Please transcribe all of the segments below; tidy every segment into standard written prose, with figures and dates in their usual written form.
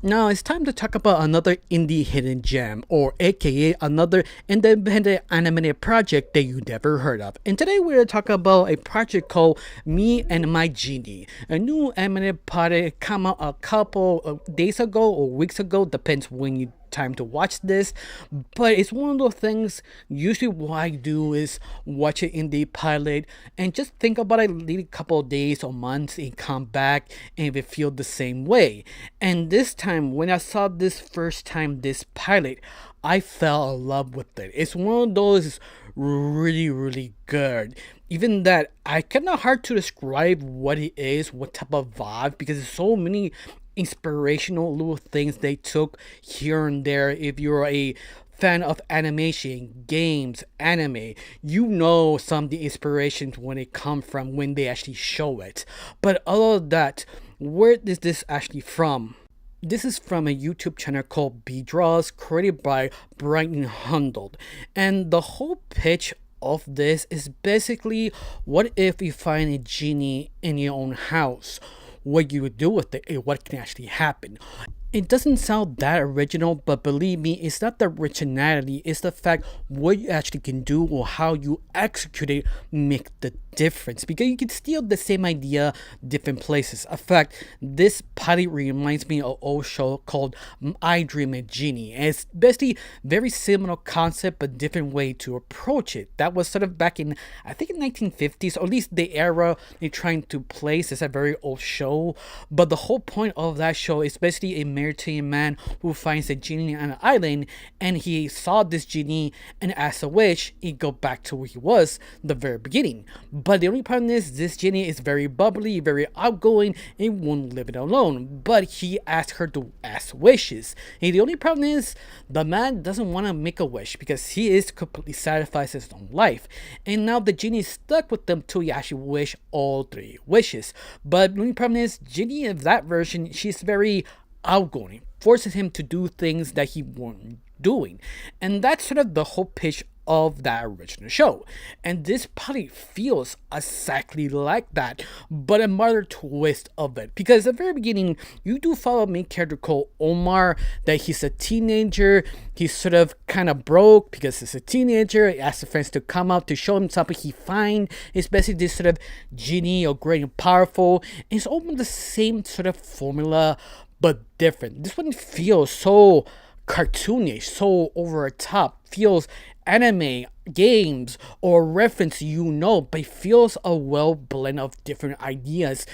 Now it's time to talk about another indie hidden gem, or aka another independent animated project that you never heard of. And today we're going to talk about a project called Me and My Genie, a new animated project come out a couple of days ago or weeks ago, depends when you time to watch this. But it's one of those things. Usually what I do is watch an indie pilot and just think about it, leave a couple of days or months and come back and it feel the same way. And this time when I saw this first time, this pilot, I fell in love with it. It's one of those really good. Even that I kind of hard to describe what it is, what type of vibe, because there's so many inspirational little things they took here and there. If you're a fan of animation, games, anime, you know some of the inspirations when it come from when they actually show it. But other than that, where is this actually from? This is from a YouTube channel called B Draws, created by Brighton Hundled. And the whole pitch of this is basically, what if you find a genie in your own house? What you would do with it and what can actually happen. It doesn't sound that original, but believe me, it's not the originality, it's the fact what you actually can do or how you execute it make the difference. Because you can steal the same idea different places. In fact, this pilot reminds me of an old show called I Dream a Genie. And it's basically very similar concept but different way to approach it. That was sort of back in, I think, in 1950s, or at least the era they're trying to place. It's a very old show. But the whole point of that show is basically a Mediterranean man who finds a genie on an island, and he saw this genie and as a wish he go back to where he was the very beginning. But the only problem is this genie is very bubbly, very outgoing, and won't leave it alone. But he asked her to ask wishes. And the only problem is the man doesn't want to make a wish because he is completely satisfied with his own life. And now the genie is stuck with them till he actually wish all three wishes. But the only problem is Genie of that version, she's very outgoing, forces him to do things that he wasn't doing. And that's sort of the whole pitch of that original show. And this probably feels exactly like that, but another twist of it. Because at the very beginning, you do follow a main character called Omar, that he's a teenager. He's sort of kind of broke because he's a teenager. He asks his friends to come out to show him something he find. It's basically this sort of genie or great and powerful. And it's almost the same sort of formula, but different. This one feels so cartoonish, so over the top, feels anime, games, or reference, but it feels a well blend of different ideas.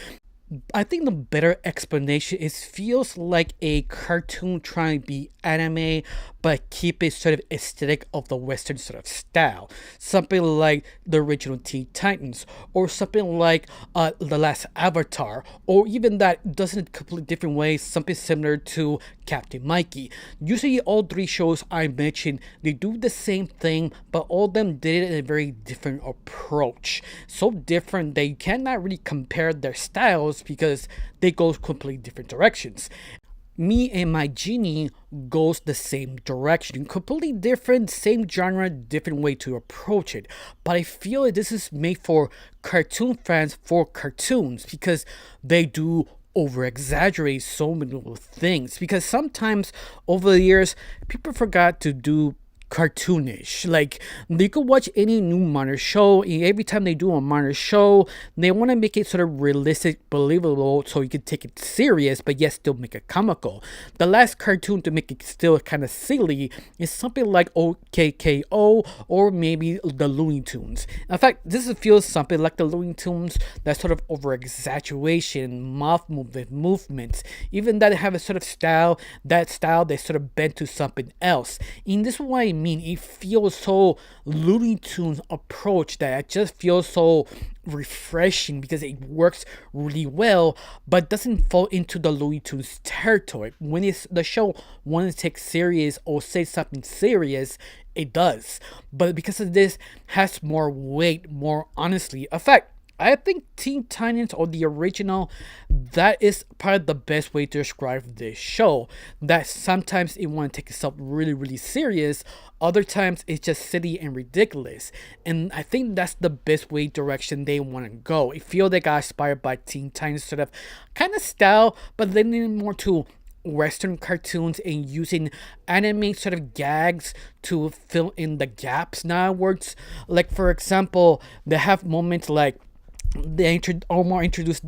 I think the better explanation is feels like a cartoon trying to be anime, but keep it sort of aesthetic of the Western sort of style. Something like the original Teen Titans, or something like The Last Avatar, or even that does it in a completely different way, something similar to Captain Mikey. Usually all three shows I mentioned, they do the same thing, but all of them did it in a very different approach. So different that you cannot really compare their styles because they go completely different directions. Me and My Genie goes the same direction, completely different, same genre, different way to approach it. But I feel like this is made for cartoon fans for cartoons because they do over exaggerate so many little things. Because sometimes over the years, people forgot to do cartoonish. Like, you could watch any new modern show, and every time they do a modern show, they want to make it sort of realistic, believable, so you can take it serious, but yet still make it comical. The last cartoon to make it still kind of silly is something like OKKO or maybe the Looney Tunes. In fact, this feels something like the Looney Tunes, that sort of over exaggeration, mouth movements, even that have a sort of style, that style they sort of bent to something else. And this is why I mean, it feels so Looney Tunes approach that it just feels so refreshing because it works really well, but doesn't fall into the Looney Tunes territory. When it's the show wants to take serious or say something serious, it does. But because of this, has more weight, more honestly. In fact, I think Teen Titans or the original, that is probably the best way to describe this show. That sometimes it want to take itself really serious, other times it's just silly and ridiculous. And I think that's the best way direction they want to go. I feel they got inspired by Teen Titans sort of kind of style, but leaning more to Western cartoons and using anime sort of gags to fill in the gaps. Now words like, for example, they have moments like Omar introduced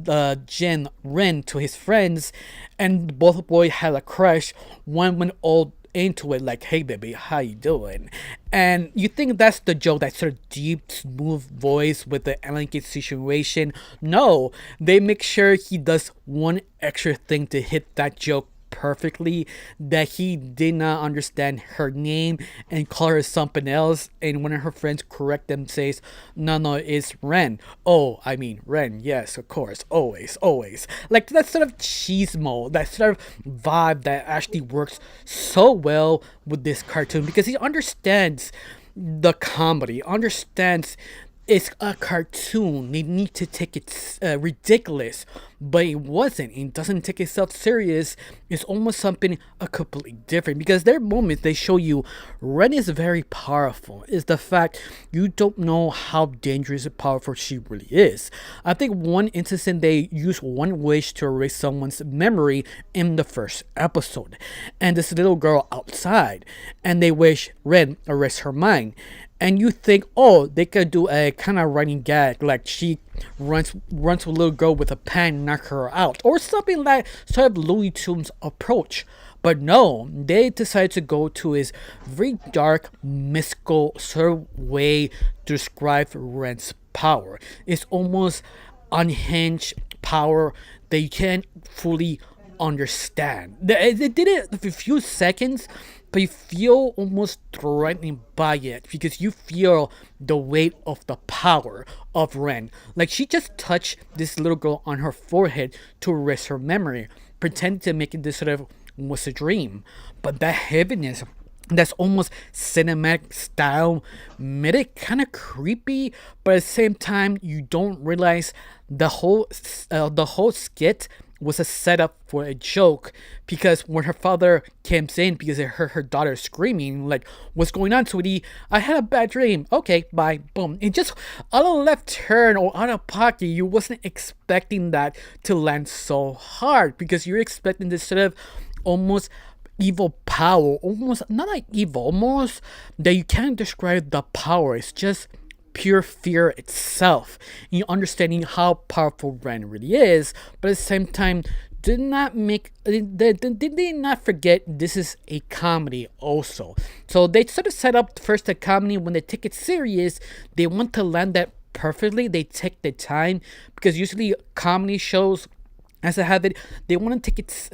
Jin Ren to his friends, and both boys had a crush. One went all into it like, "Hey baby, how you doing?" And you think that's the joke, that sort of deep, smooth voice with the elegant situation. No, they make sure he does one extra thing to hit that joke perfectly, that he did not understand her name and call her something else, and one of her friends correct them, says, no, it's Ren. Oh, I mean Ren, yes, of course, always. Like that sort of cheesemo, that sort of vibe that actually works so well with this cartoon, because he understands the comedy, understands it's a cartoon. They need to take it ridiculous, but it wasn't. It doesn't take itself serious. It's almost something completely different, because there are moments they show you Ren is very powerful. Is the fact you don't know how dangerous and powerful she really is. I think one instance they use one wish to erase someone's memory in the first episode, and this little girl outside, and they wish Ren erase her mind. And you think, oh, they could do a kind of running gag, like she runs with a little girl with a pen, knock her out, or something like sort of Looney Tunes approach. But no, they decided to go to his very dark, mystical sort of way to describe Ren's power. It's almost unhinged power that you can't fully understand. They did it for a few seconds, but you feel almost threatened by it, because you feel the weight of the power of Ren. Like she just touched this little girl on her forehead to erase her memory, pretending to make it this sort of was a dream. But that heaviness, that's almost cinematic style, made it kind of creepy, but at the same time you don't realize the whole skit was a setup for a joke, because when her father comes in because they heard her daughter screaming, like, "What's going on, sweetie? I had a bad dream." Okay, bye, boom. It just out of left turn or out of pocket, you wasn't expecting that to land so hard, because you're expecting this sort of almost evil power, almost not like evil, almost that you can't describe the power. It's just pure fear itself. You understanding how powerful Ren really is, but at the same time, did they not forget this is a comedy also. So they sort of set up first a comedy. When they take it serious, they want to land that perfectly. They take the time, because usually comedy shows, as I have it, they want to take it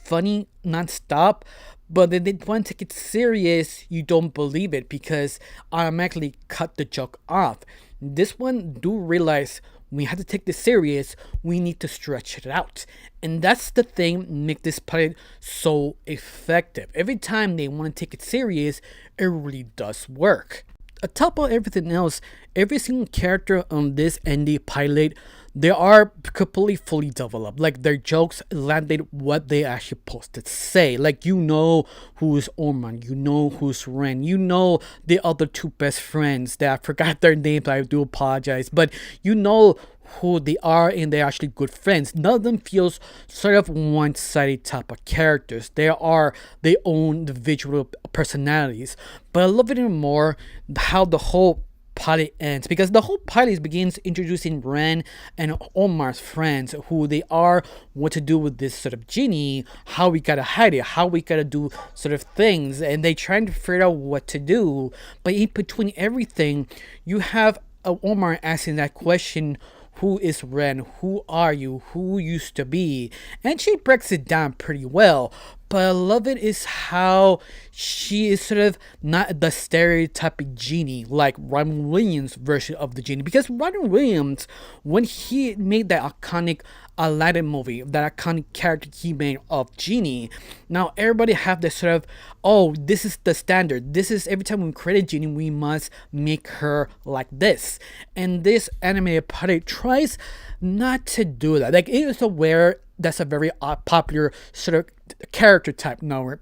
funny nonstop, but then they want to take it serious, you don't believe it, because automatically cut the joke off. This one do realize we have to take this serious, we need to stretch it out. And that's the thing make this pilot so effective. Every time they want to take it serious, it really does work. On top of everything else, every single character on this indie pilot, they are completely fully developed. Like their jokes landed what they actually supposed to say. Like you know who's Orman, you know who's Ren, you know the other two best friends that I forgot their names. I do apologize, but you know who they are, and they're actually good friends. None of them feels sort of one-sided type of characters. They are their own individual personalities. But I love it even more how the whole pilot ends, because the whole pilot begins introducing Ren and Omar's friends, who they are, what to do with this sort of genie, how we gotta hide it, how we gotta do sort of things, and they trying to figure out what to do. But in between everything, you have Omar asking that question, who is Ren? Who are you? Who used to be? And she breaks it down pretty well. But I love it is how she is sort of not the stereotypic genie like Robin Williams' version of the genie. Because Robin Williams, when he made that iconic Aladdin movie, that iconic character he made of Genie, now everybody have this sort of, oh, this is the standard. This is every time we create a genie, we must make her like this. And this animated pilot tries not to do that. Like it is aware that's a very popular sort of character type now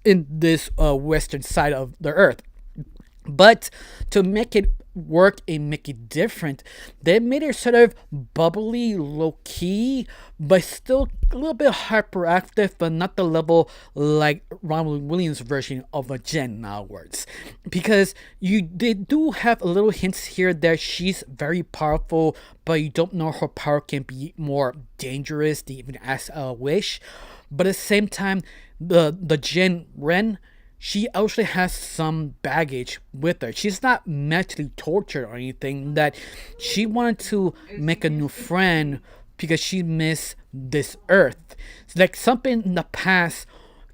in this western side of the earth. But to make it work and make it different. They made her sort of bubbly, low key, but still a little bit hyperactive, but not the level like Ronald Williams' version of a Jen, in other words. Because they do have a little hints here that she's very powerful, but you don't know her power can be more dangerous than even as a wish. But at the same time, the Jen Ren, she actually has some baggage with her. She's not mentally tortured or anything. That she wanted to make a new friend because she missed this earth. It's like something in the past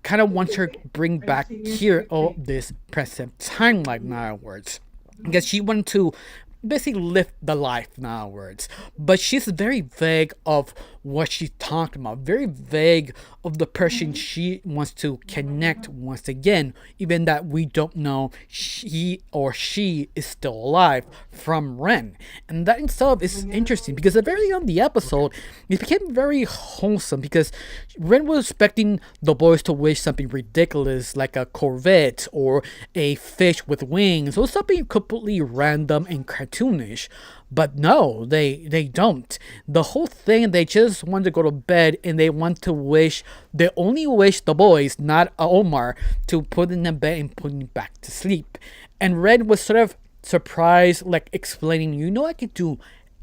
kind of wants her to bring back here all this present timeline, in other words. Because she wanted to basically live the life, in other words. But she's very vague of what she's talking about, very vague of the person she wants to connect once again, even that we don't know he or she is still alive from Ren. And that itself is interesting because at the very end of the episode, it became very wholesome because Ren was expecting the boys to wish something ridiculous like a Corvette or a fish with wings or something completely random and cartoonish. But no, they don't. The whole thing, they just want to go to bed and they want to wish, they only wish the boys, not Omar, to put in the bed and put him back to sleep. And Red was sort of surprised, like explaining, I could do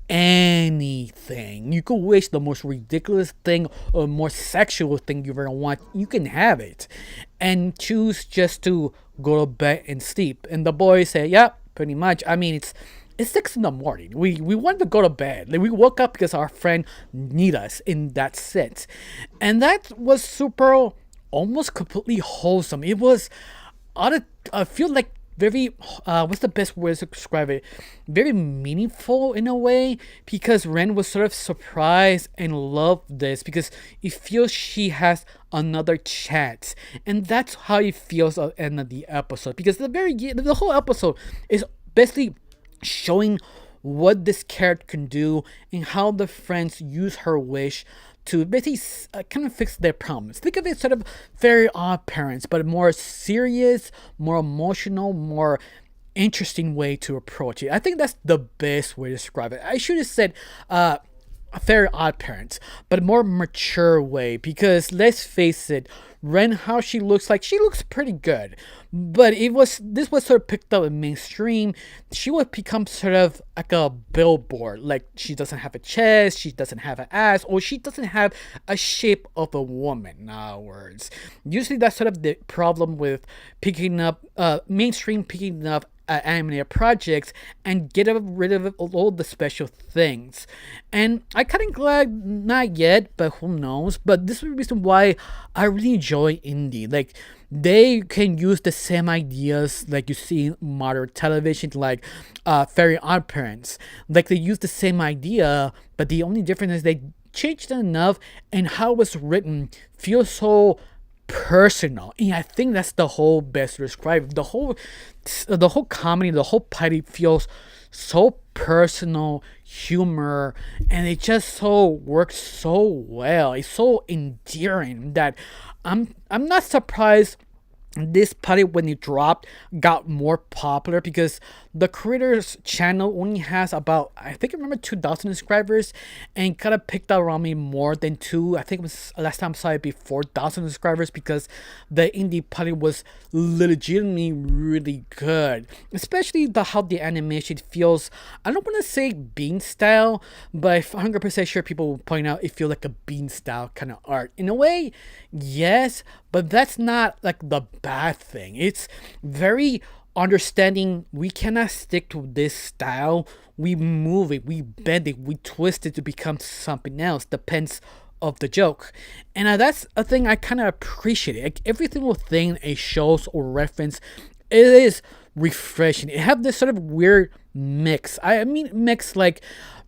anything. You could wish the most ridiculous thing or more sexual thing you ever want. You can have it. And choose just to go to bed and sleep. And the boys say, yeah, pretty much. I mean, it's 6 in the morning. We wanted to go to bed. Like, we woke up because our friend need us in that sense. And that was super, almost completely wholesome. It was, I feel like very, what's the best word to describe it? Very meaningful in a way because Ren was sort of surprised and loved this because it feels she has another chance. And that's how it feels at the end of the episode because the whole episode is basically showing what this character can do and how the friends use her wish to basically kind of fix their problems. Think of it sort of Very Odd Parents, but a more serious, more emotional, more interesting way to approach it. I think that's the best way to describe it. I should have said Very Odd Parents, but a more mature way because let's face it, Ren, how she looks pretty good. But this was sort of picked up in mainstream. She would become sort of like a billboard. Like she doesn't have a chest, she doesn't have an ass, or she doesn't have a shape of a woman, in other words. Usually that's sort of the problem with picking up mainstream picking up animated projects and get rid of all the special things. And I kind of glad not yet, but who knows. But this is the reason why I really enjoy indie. Like they can use the same ideas like you see in modern television, like Very Odd Parents. Like they use the same idea, but the only difference is they changed it enough, and how it was written feels so personal. And I think that's the whole best to describe the whole comedy, the whole party feels so personal, humor, and it just so works so well. It's so endearing that I'm not surprised this party when it dropped got more popular because the creator's channel only has about, I think I remember 2,000 subscribers and kind of picked up around me more than two. I think it was last time I saw it be 4,000 subscribers because the indie party was legitimately really good, especially how the animation feels. I don't want to say bean style, but I'm 100% sure people will point out it feels like a bean style kind of art in a way. Yes, but that's not like the bad thing. It's very understanding we cannot stick to this style. We move it, we bend it, we twist it to become something else. Depends of the joke. And that's a thing I kind of appreciate. Like every single thing a shows or reference, it is refreshing. It have this sort of weird mix. I mean mix like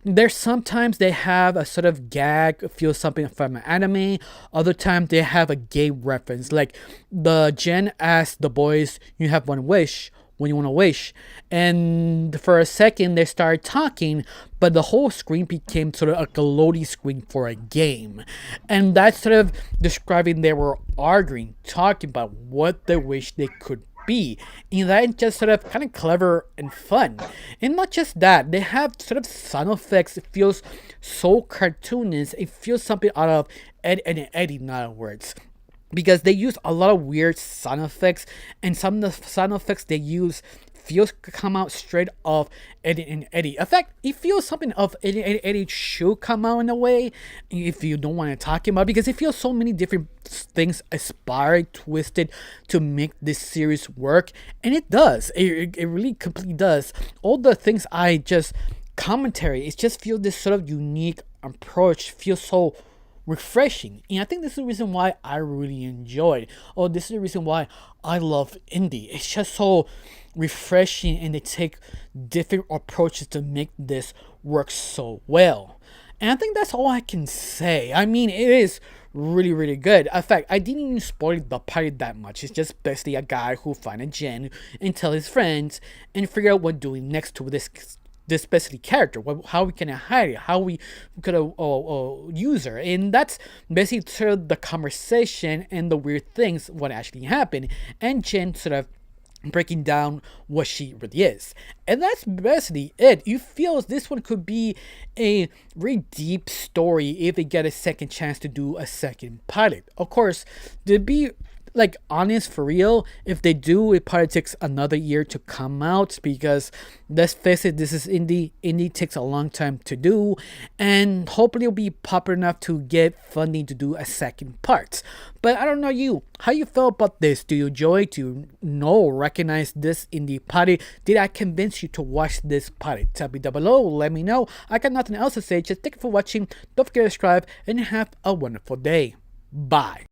there's sometimes they have a sort of gag, feel something from an anime. Other times they have a gay reference. Like the Jen asked the boys, "You have one wish. When you want to wish?" And for a second they started talking, but the whole screen became sort of like a loading screen for a game. And that's sort of describing they were arguing, talking about what they wish they could be. And that is just sort of kind of clever and fun. And not just that, they have sort of sound effects. It feels so cartoonish. It feels something out of Ed and Eddie, in other words, because they use a lot of weird sound effects, and some of the sound effects they use feels come out straight off Eddie and Eddie. In fact, it feels something of Eddie and Eddie should come out in a way, if you don't want to talk about, because it feels so many different things aspired, twisted to make this series work, and it does. It really completely does. All the things I just commentary, it just feels this sort of unique approach, feels so refreshing. And I think this is the reason why I really enjoyed. Oh, this is the reason why I love indie. It's just so refreshing, and they take different approaches to make this work so well. And I think that's all I can say. I mean, it is really, really good. In fact, I didn't even spoil the party that much. It's just basically a guy who find a gen and tell his friends and figure out what doing next to this basically character, how we can hide it, how we could use her, and that's basically sort of the conversation and the weird things what actually happened, and Jen sort of breaking down what she really is. And that's basically it. You feel this one could be a very deep story if they get a second chance to do a second pilot. Of course, to be like honest, for real, if they do, it probably takes another year to come out, because let's face it, this is indie takes a long time to do, and hopefully it'll be popular enough to get funding to do a second part. But I don't know how you felt about this. Do you enjoy, do you know, recognize this indie party? Did I convince you to watch this party? Tell me down below, let me know. I got nothing else to say, just thank you for watching, don't forget to subscribe, and have a wonderful day. Bye.